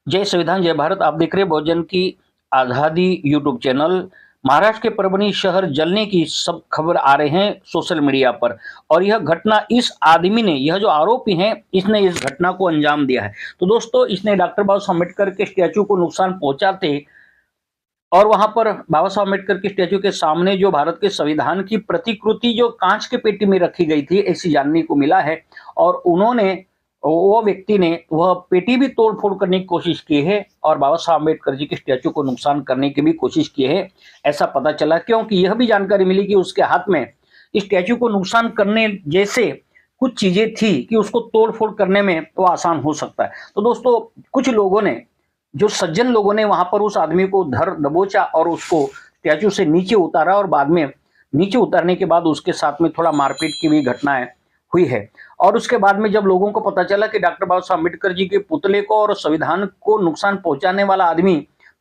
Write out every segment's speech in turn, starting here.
जय संविधान जय भारत। आप देख रहे हैं बहुजन की आज़ादी यूट्यूब चैनल। महाराष्ट्र के परभनी शहर जलने की सब खबर आ रहे हैं सोशल मीडिया पर। और यह घटना इस आदमी ने, यह जो आरोपी है, इसने इस घटना को अंजाम दिया है। तो दोस्तों, इसने डॉक्टर बाबा साहब अम्बेडकर के स्टैचू को नुकसान पहुंचाते और वहां पर बाबा साहब अम्बेडकर के स्टैचू के सामने जो भारत के संविधान की प्रतिकृति जो कांच के पेटी में रखी गई थी, ऐसी जानने को मिला है। और उन्होंने, वो व्यक्ति ने वह पेटी भी तोड़ फोड़ करने की कोशिश की है और बाबा साहब अम्बेडकर जी के स्टैचू को नुकसान करने की भी कोशिश की है, ऐसा पता चला। क्योंकि यह भी जानकारी मिली कि उसके हाथ में स्टैचू को नुकसान करने जैसे कुछ चीजें थी कि उसको तोड़ फोड़ करने में वो आसान हो सकता है। तो दोस्तों, कुछ लोगों ने, जो सज्जन लोगों ने वहां पर उस आदमी को धर दबोचा और उसको स्टैचू से नीचे उतारा और बाद में नीचे उतारने के बाद उसके साथ में थोड़ा मारपीट की भी घटनाएं हुई है। और उसके बाद में जब लोगों को पता चला कि डॉक्टर बाबा साहब अम्बेडकर जी के पुतले को और संविधान को नुकसान पहुंचाने वाला आदमी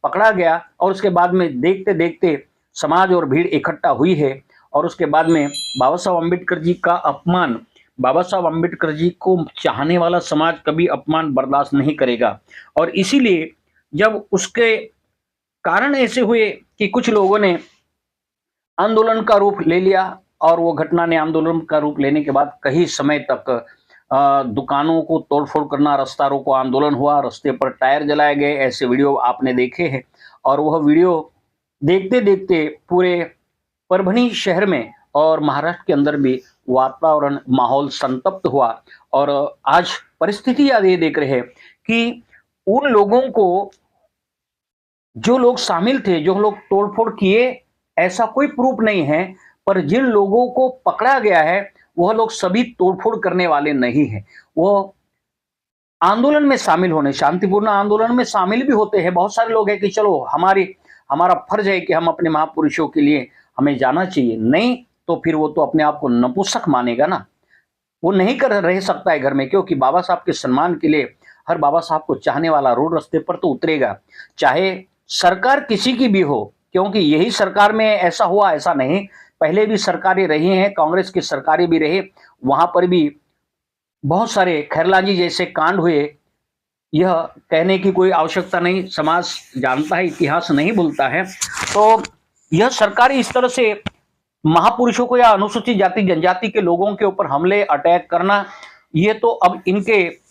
पकड़ा गया, और उसके बाद में देखते देखते समाज और भीड़ इकट्ठा हुई है। और उसके बाद में बाबा साहब अम्बेडकर जी का अपमान, बाबा साहब अम्बेडकर जी को चाहने वाला समाज कभी अपमान बर्दाश्त नहीं करेगा। और इसीलिए जब उसके कारण ऐसे हुए कि कुछ लोगों ने आंदोलन का रूप ले लिया, और वो घटना ने आंदोलन का रूप लेने के बाद कई समय तक दुकानों को तोड़फोड़ करना, रास्ता रोको आंदोलन हुआ, रास्ते पर टायर जलाए गए, ऐसे वीडियो आपने देखे हैं। और वह वीडियो देखते देखते पूरे परभनी शहर में और महाराष्ट्र के अंदर भी वातावरण, माहौल संतप्त हुआ। और आज परिस्थिति याद ये देख रहे हैं कि उन लोगों को, जो लोग शामिल थे, जो लोग तोड़फोड़ किए, ऐसा कोई प्रूफ नहीं है, पर जिन लोगों को पकड़ा गया है वह लोग सभी तोड़फोड़ करने वाले नहीं हैं। वो आंदोलन में शामिल होने, शांतिपूर्ण आंदोलन में शामिल भी होते हैं। बहुत सारे लोग हैं कि चलो हमारा फर्ज है कि हम अपने महापुरुषों के लिए हमें जाना चाहिए। नहीं तो फिर वो तो अपने आप को नपुंसक मानेगा ना, वो नहीं कर रह सकता है घर में। क्योंकि बाबा साहब के सम्मान के लिए हर बाबा साहब को चाहने वाला रोड रास्ते पर तो उतरेगा, चाहे सरकार किसी की भी हो। क्योंकि यही सरकार में ऐसा हुआ, ऐसा नहीं, पहले भी सरकारें रही हैं, कांग्रेस की सरकारें भी रही, वहां पर भी बहुत सारे खैरलाजी जैसे कांड हुए। यह कहने की कोई आवश्यकता नहीं, समाज जानता है, इतिहास नहीं भूलता है। तो यह सरकार इस तरह से महापुरुषों को या अनुसूचित जाति जनजाति के लोगों के ऊपर हमले, अटैक करना, ये तो अब इनके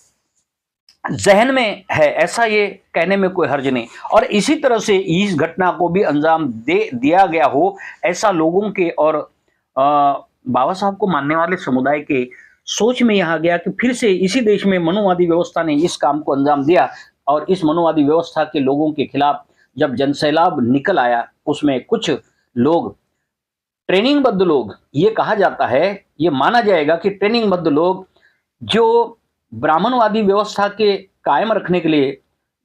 जहन में है, ऐसा ये कहने में कोई हर्ज नहीं। और इसी तरह से इस घटना को भी अंजाम दे दिया गया हो, ऐसा लोगों के और बाबा साहब को मानने वाले समुदाय के सोच में यह आ गया कि फिर से इसी देश में मनोवादी व्यवस्था ने इस काम को अंजाम दिया। और इस मनोवादी व्यवस्था के लोगों के खिलाफ जब जनसैलाब निकल आया, उसमें कुछ लोग, ट्रेनिंगबद्ध लोग, ये कहा जाता है, ये माना जाएगा कि ट्रेनिंगबद्ध लोग जो ब्राह्मणवादी व्यवस्था के कायम रखने के लिए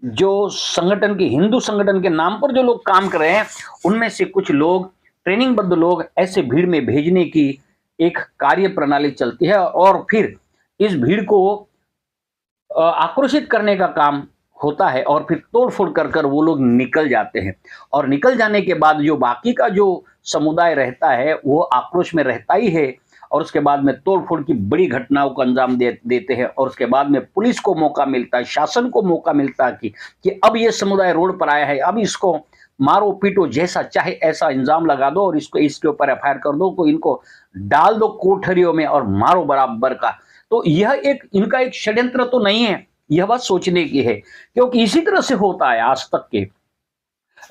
जो संगठन के, हिंदू संगठन के नाम पर जो लोग काम कर रहे हैं, उनमें से कुछ लोग, ट्रेनिंगबद्ध लोग, ऐसे भीड़ में भेजने की एक कार्य प्रणाली चलती है। और फिर इस भीड़ को आक्रोशित करने का काम होता है, और फिर तोड़फोड़ कर कर वो लोग निकल जाते हैं। और निकल जाने के बाद जो बाकी का जो समुदाय रहता है वो आक्रोश में रहता ही है, और उसके बाद में तोड़फोड़ की बड़ी घटनाओं को अंजाम देते हैं। और उसके बाद में पुलिस को मौका मिलता है, शासन को मौका मिलता है कि अब ये समुदाय रोड पर आया है, अब इसको मारो पीटो, जैसा चाहे ऐसा इंजाम लगा दो, और इसके ऊपर एफआईआर कर दो, तो इनको डाल दो कोठरियों में और मारो बराबर का। तो यह इनका एक षड्यंत्र तो नहीं है, यह बात सोचने की है। क्योंकि इसी तरह से होता है आज तक के।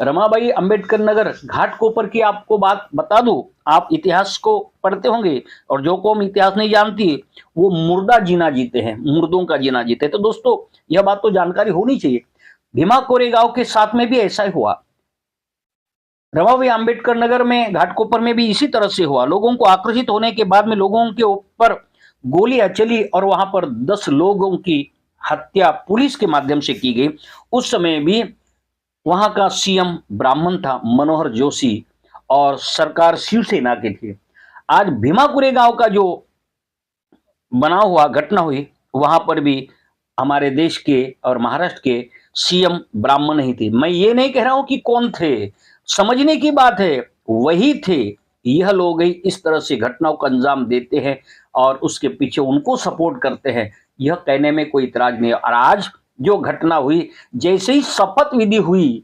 रमाबाई अंबेडकर नगर घाटकोपर की आपको बात बता दूं, आप इतिहास को पढ़ते होंगे, और जो कौम इतिहास नहीं जानती वो मुर्दा जीना जीते हैं, मुर्दों का जीना जीते हैं। तो दोस्तों, यह बात तो जानकारी होनी चाहिए। भीमा कोरेगांव के साथ में भी ऐसा ही हुआ, रमाबाई अंबेडकर नगर में, घाटकोपर में भी इसी तरह से हुआ। लोगों को आक्रोशित होने के बाद में लोगों के ऊपर गोलियां चली और वहां पर 10 लोगों की हत्या पुलिस के माध्यम से की गई। उस समय भी वहां का सीएम ब्राह्मण था, मनोहर जोशी, और सरकार शिवसेना की थी। आज भीमा कोरेगांव का जो बना हुआ घटना हुई, वहां पर भी हमारे देश के और महाराष्ट्र के सीएम ब्राह्मण ही थे। मैं ये नहीं कह रहा हूं कि कौन थे, समझने की बात है, वही थे। यह लोग ही इस तरह से घटनाओं का अंजाम देते हैं और उसके पीछे उनको सपोर्ट करते हैं, यह कहने में कोई इतराज नहीं है। और आज जो घटना हुई, जैसे ही शपथ विधि हुई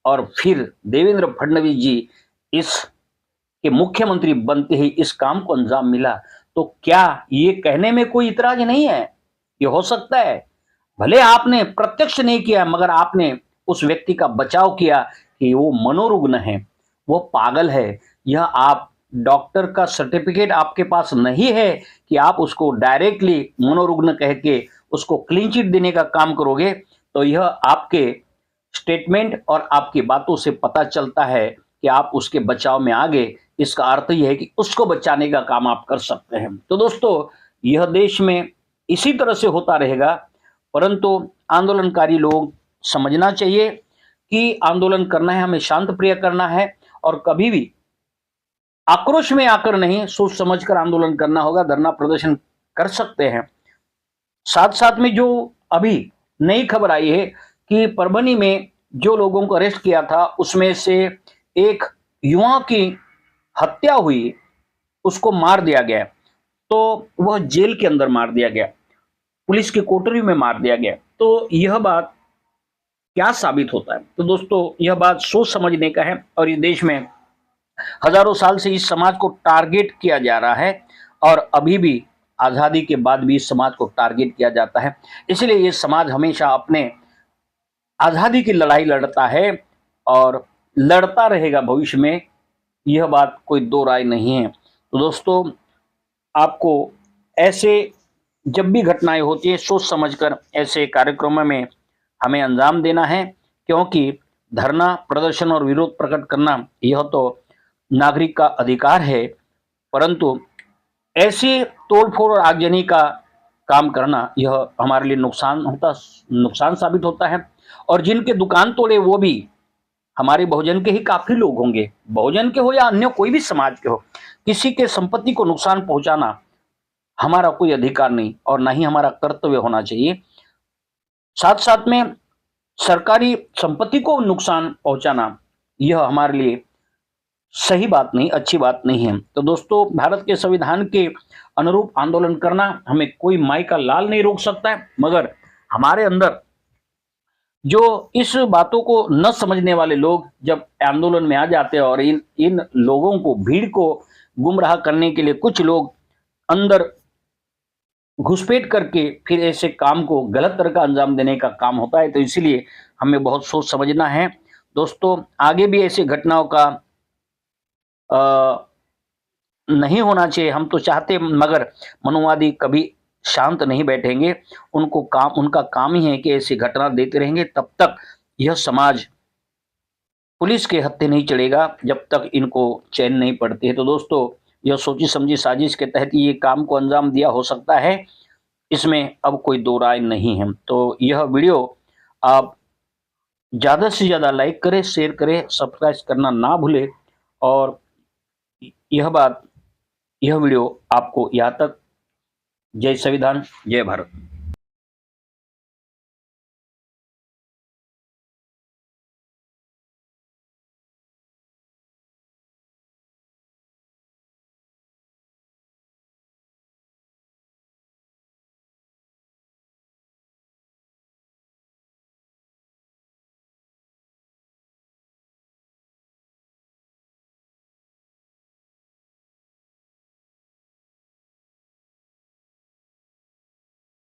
और फिर देवेंद्र फडणवीस जी इस के मुख्यमंत्री बनते ही इस काम को अंजाम मिला, तो क्या ये कहने में कोई इतराज नहीं है? ये हो सकता है, भले आपने प्रत्यक्ष नहीं किया मगर आपने उस व्यक्ति का बचाव किया कि वो मनोरुग्ण है, वो पागल है। यह आप डॉक्टर का सर्टिफिकेट आपके पास नहीं है कि आप उसको डायरेक्टली मनोरुग्ण कह के उसको क्लीन चिट देने का काम करोगे, तो यह आपके स्टेटमेंट और आपकी बातों से पता चलता है कि आप उसके बचाव में आ गए। इसका अर्थ यह है कि उसको बचाने का काम आप कर सकते हैं। तो दोस्तों, यह देश में इसी तरह से होता रहेगा, परंतु आंदोलनकारी लोग समझना चाहिए कि आंदोलन करना है, हमें शांत प्रिय करना है और कभी भी आक्रोश में आकर नहीं, सोच समझकर आंदोलन करना होगा। धरना प्रदर्शन कर सकते हैं। साथ साथ में जो अभी नई खबर आई है कि परभनी में जो लोगों को अरेस्ट किया था उसमें से एक युवा की हत्या हुई, उसको मार दिया गया, तो वह जेल के अंदर मार दिया गया, पुलिस की कोठरी में मार दिया गया। तो यह बात क्या साबित होता है? तो दोस्तों, यह बात सोच समझने का है और इस देश में हजारों साल से इस समाज को टारगेट किया जा रहा है और अभी भी आजादी के बाद भी इस समाज को टारगेट किया जाता है। इसलिए ये समाज हमेशा अपने आजादी की लड़ाई लड़ता है और लड़ता रहेगा भविष्य में, यह बात कोई दो राय नहीं है। तो दोस्तों, आपको ऐसे जब भी घटनाएं होती है सोच समझकर ऐसे कार्यक्रमों में हमें अंजाम देना है, क्योंकि धरना प्रदर्शन और विरोध प्रकट करना यह तो नागरिक का अधिकार है, परंतु ऐसे तोड़फोड़ और आगजनी का काम करना यह हमारे लिए नुकसान साबित होता है। और जिनके दुकान तोड़े वो भी हमारे बहुजन के ही काफी लोग होंगे, बहुजन के हो या अन्य कोई भी समाज के हो। किसी के संपत्ति को नुकसान पहुंचाना हमारा कोई अधिकार नहीं और ना ही हमारा कर्तव्य होना चाहिए। साथ साथ में सरकारी संपत्ति को नुकसान पहुंचाना यह हमारे लिए सही बात नहीं, अच्छी बात नहीं है। तो दोस्तों, भारत के संविधान के अनुरूप आंदोलन करना हमें कोई माई का लाल नहीं रोक सकता है, मगर हमारे अंदर जो इस बातों को न समझने वाले लोग जब आंदोलन में आ जाते हैं और इन लोगों को, भीड़ को गुमराह करने के लिए कुछ लोग अंदर घुसपैठ करके फिर ऐसे काम को गलत तरह का अंजाम देने का काम होता है। तो इसीलिए हमें बहुत सोच समझना है। दोस्तों, आगे भी ऐसी घटनाओं का नहीं होना चाहिए, हम तो चाहते, मगर मनुवादी कभी शांत नहीं बैठेंगे। उनका काम ही है कि ऐसी घटना देते रहेंगे, तब तक यह समाज पुलिस के हत्थे नहीं चढ़ेगा जब तक इनको चैन नहीं पड़ती है। तो दोस्तों, यह सोची समझी साजिश के तहत ये काम को अंजाम दिया हो सकता है, इसमें अब कोई दो राय नहीं है। तो यह वीडियो आप ज़्यादा से ज़्यादा लाइक करें, शेयर करें, सब्सक्राइब करना ना भूलें और यह वीडियो आपको यहाँ तक। जय संविधान, जय भारत।